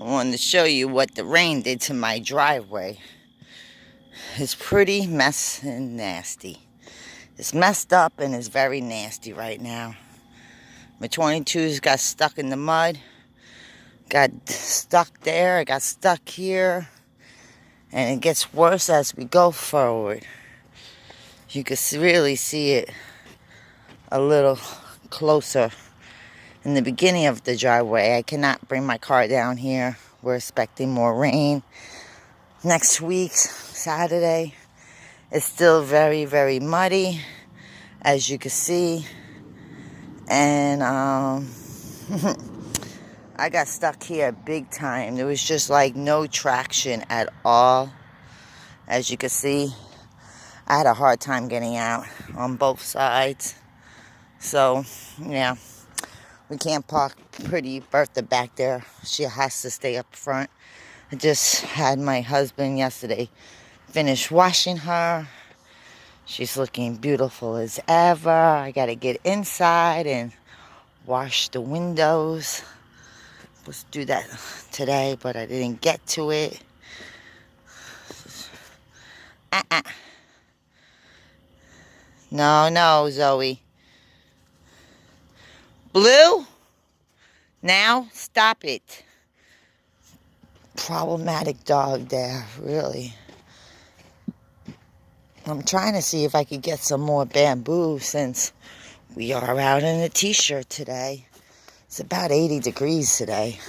I wanted to show you what the rain did to my driveway. It's pretty mess and nasty. It's messed up and it's very nasty right now. My 22's got stuck in the mud. Got stuck there. I got stuck here. And it gets worse as we go forward. You can really see it a little closer. In the beginning of the driveway, I cannot bring my car down here. We're expecting more rain. Next week, Saturday, it's still very, very muddy, as you can see. And I got stuck here big time. There was just like no traction at all. As you can see, I had a hard time getting out on both sides. So, yeah. We can't park pretty Bertha back there. She has to stay up front. I just had my husband yesterday finish washing her. She's looking beautiful as ever. I gotta get inside and wash the windows. Let's do that today, but I didn't get to it. No, Zoe. Blue? Now, stop it. Problematic dog there, really. I'm trying to see if I could get some more bamboo since we are out in a t-shirt today. It's about 80 degrees today.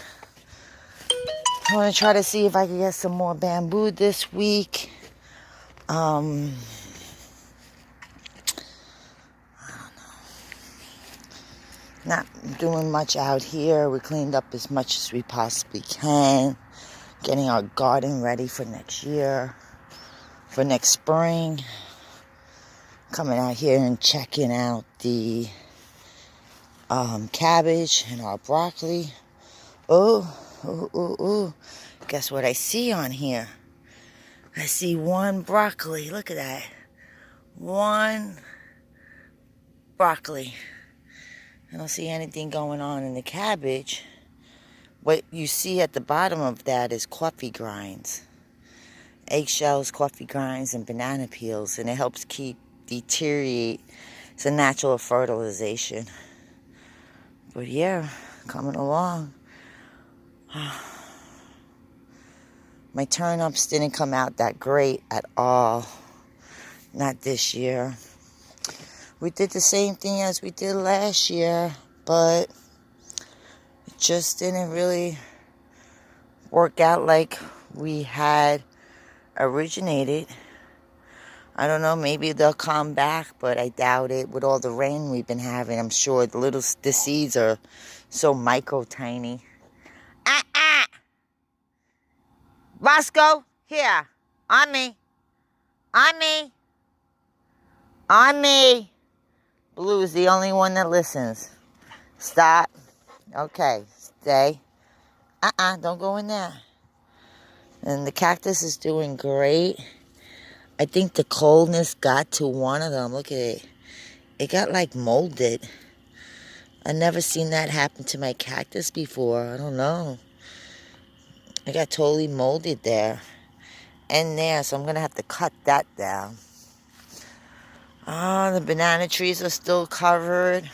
I want to try to see if I can get some more bamboo this week. Not doing much out here. We cleaned up as much as we possibly can. Getting our garden ready for next year. For next spring. Coming out here and checking out the cabbage and our broccoli. Oh. Guess what I see on here? I see one broccoli. Look at that. One broccoli. I don't see anything going on in the cabbage. What you see at the bottom of that is coffee grinds. Eggshells, coffee grinds, and banana peels. And it helps deteriorate. It's a natural fertilization. But yeah, coming along. My turnips didn't come out that great at all. Not this year. We did the same thing as we did last year, but it just didn't really work out like we had originated. I don't know, maybe they'll come back, but I doubt it. With all the rain we've been having, I'm sure the seeds are so micro tiny. Bosco, here, on me. Blue is the only one that listens. Stop. Okay, stay. Don't go in there. And the cactus is doing great. I think the coldness got to one of them. Look at it. It got like molded. I never seen that happen to my cactus before. I don't know. It got totally molded there. And there, so I'm going to have to cut that down. The banana trees are still covered.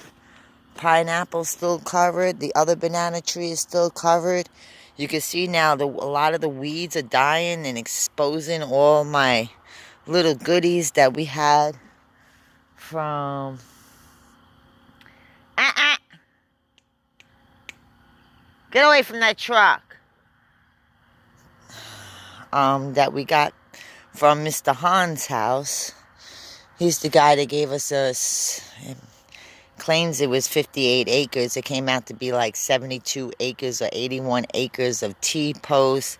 Pineapple's still covered. The other banana tree is still covered. You can see now a lot of the weeds are dying and exposing all my little goodies that we had from... Get away from that truck. That we got from Mr. Hahn's house. He's the guy that gave us claims it was 58 acres. It came out to be like 72 acres or 81 acres of T-posts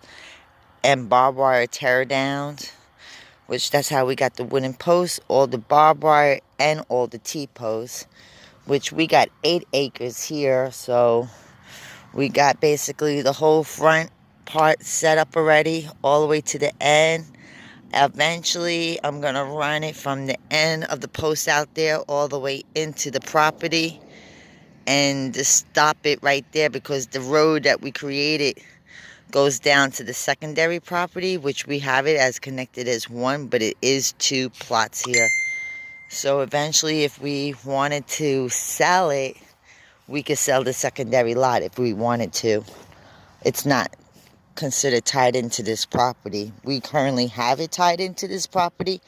and barbed wire tear downs, which that's how we got the wooden posts, all the barbed wire, and all the T-posts, which we got 8 acres here. So we got basically the whole front part set up already, all the way to the end. Eventually, I'm going to run it from the end of the post out there all the way into the property and just stop it right there, because the road that we created goes down to the secondary property, which we have it as connected as one, but it is 2 plots here. So eventually, if we wanted to sell it, we could sell the secondary lot if we wanted to. It's not considered tied into this property. We currently have it tied into this property,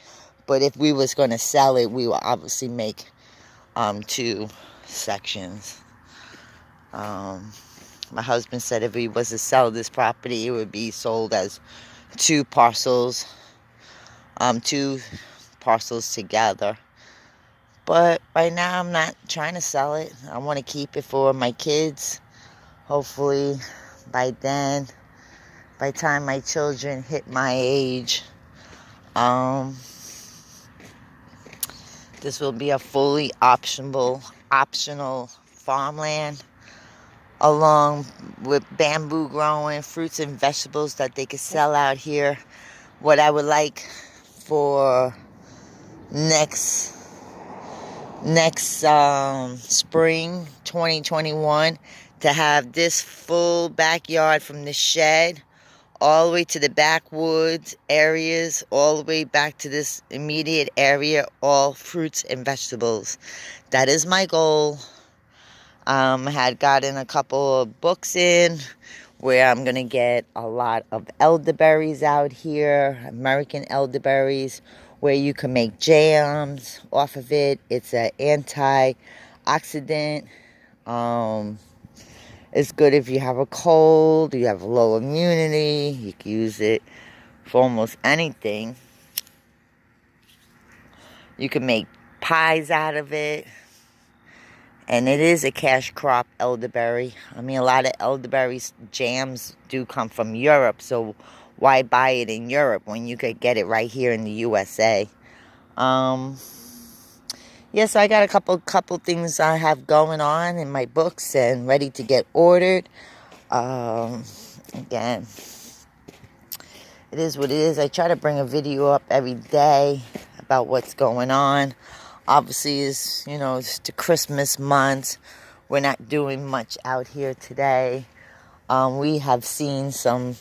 but if we was going to sell it, we will obviously make 2 sections. My husband said if he was to sell this property, it would be sold as 2 parcels, 2 parcels together. But right now, I'm not trying to sell it. I want to keep it for my kids. Hopefully, by then, by the time my children hit my age, this will be a fully optional farmland, along with bamboo growing, fruits and vegetables that they could sell out here. What I would like for next spring 2021 to have this full backyard from the shed all the way to the backwoods areas, all the way back to this immediate area, all fruits and vegetables. That is my goal. I had gotten a couple of books in where I'm going to get a lot of elderberries out here, American elderberries, where you can make jams off of it. It's an antioxidant. It's good if you have a cold, you have low immunity. You can use it for almost anything. You can make pies out of it. And it is a cash crop, elderberry. I mean, a lot of elderberry jams do come from Europe, so why buy it in Europe when you could get it right here in the USA? Yeah, so I got a couple things I have going on in my books and ready to get ordered. Again, it is what it is. I try to bring a video up every day about what's going on. Obviously, it's the Christmas months. We're not doing much out here today. We have seen some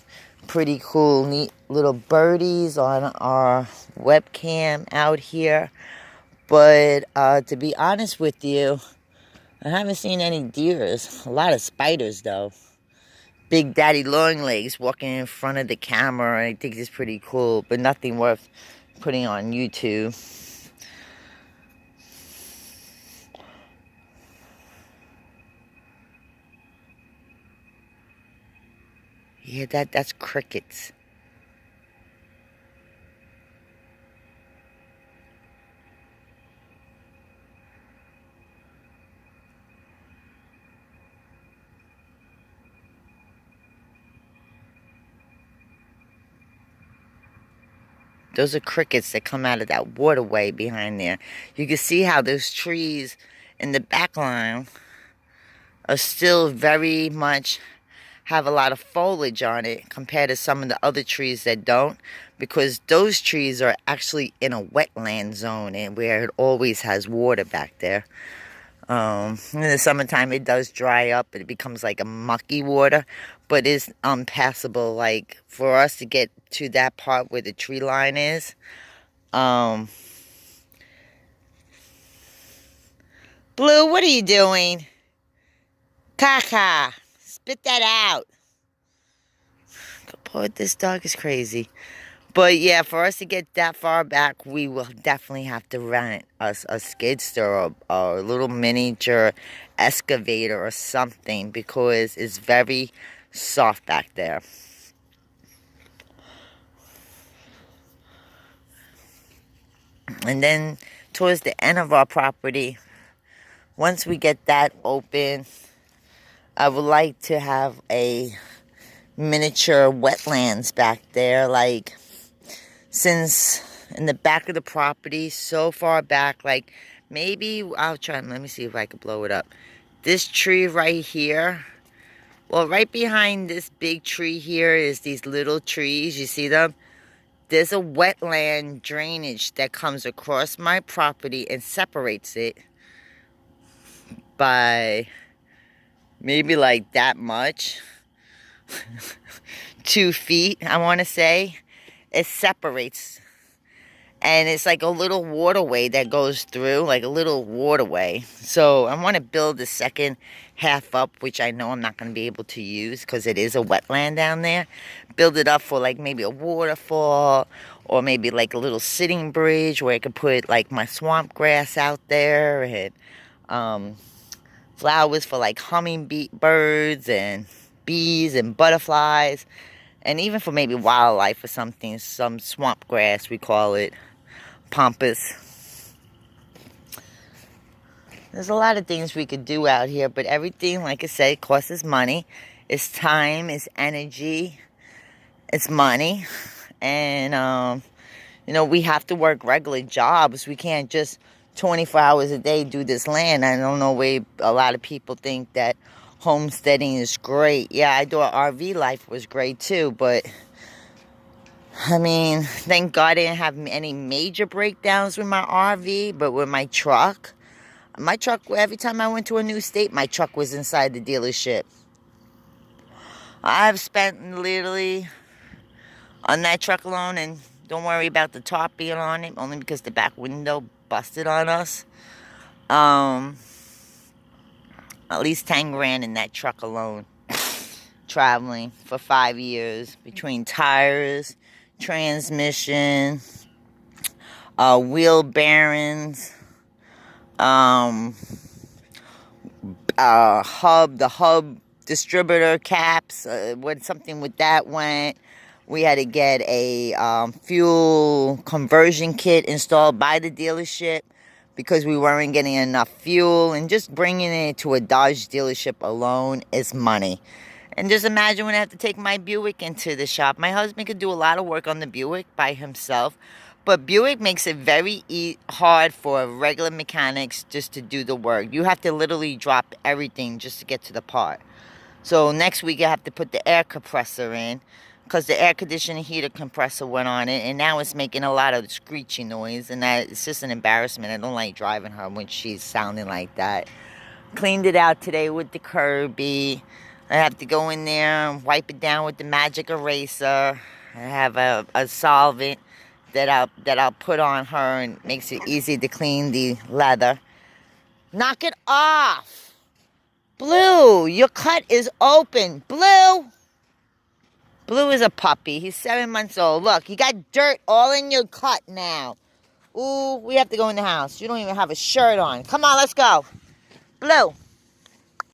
pretty cool, neat little birdies on our webcam out here. But to be honest with you, I haven't seen any deers. A lot of spiders, though. Big Daddy Longlegs walking in front of the camera. I think it's pretty cool, but nothing worth putting on YouTube. Yeah, that's crickets. Those are crickets that come out of that waterway behind there. You can see how those trees in the back line are still very much have a lot of foliage on it compared to some of the other trees that don't, because those trees are actually in a wetland zone and where it always has water back there. In the summertime it does dry up and it becomes like a mucky water, but it's unpassable. Like for us to get to that part where the tree line is, Blue, what are you doing? Kaka, spit that out. Boy, this dog is crazy. But yeah, for us to get that far back, we will definitely have to rent a skidster or a little miniature excavator or something, because it's very soft back there. And then towards the end of our property, once we get that open, I would like to have a miniature wetlands back there. Like, since in the back of the property, so far back, like maybe I'll try, let me see if I can blow it up. This tree right here, well, right behind this big tree here is these little trees. You see them? There's a wetland drainage that comes across my property and separates it by maybe like that much. 2 feet, I want to say. It separates. And it's like a little waterway that goes through, like a little waterway. So I want to build the second half up, which I know I'm not going to be able to use because it is a wetland down there. Build it up for like maybe a waterfall, or maybe like a little sitting bridge where I could put like my swamp grass out there, and flowers for like hummingbirds and bees and butterflies, and even for maybe wildlife or something, some swamp grass, we call it pampas. There's a lot of things we could do out here, but everything, like I said, costs us money. It's time, it's energy, it's money. And you know, we have to work regular jobs. We can't just 24 hours a day do this land. I don't know why a lot of people think that homesteading is great. Yeah, I thought RV life was great too, but I mean, thank God I didn't have any major breakdowns with my RV, but with my truck, every time I went to a new state, my truck was inside the dealership. I've spent literally on that truck alone, and don't worry about the top being on it, only because the back window busted on us. At least 10 grand in that truck alone. Traveling for 5 years between tires, transmission, wheel bearings, the hub distributor caps, when something with that went. We had to get a fuel conversion kit installed by the dealership because we weren't getting enough fuel. And just bringing it to a Dodge dealership alone is money. And just imagine when I have to take my Buick into the shop. My husband could do a lot of work on the Buick by himself, but Buick makes it very hard for regular mechanics just to do the work. You have to literally drop everything just to get to the part. So next week I have to put the air compressor in, because the air conditioning heater compressor went on it, and now it's making a lot of screechy noise, and it's just an embarrassment. I don't like driving her when she's sounding like that. Cleaned it out today with the Kirby. I have to go in there and wipe it down with the magic eraser. I have a solvent that I'll put on her, and makes it easy to clean the leather. Knock it off! Blue, your cut is open. Blue! Blue is a puppy. He's 7 months old. Look, you got dirt all in your cut now. Ooh, we have to go in the house. You don't even have a shirt on. Come on, let's go. Blue.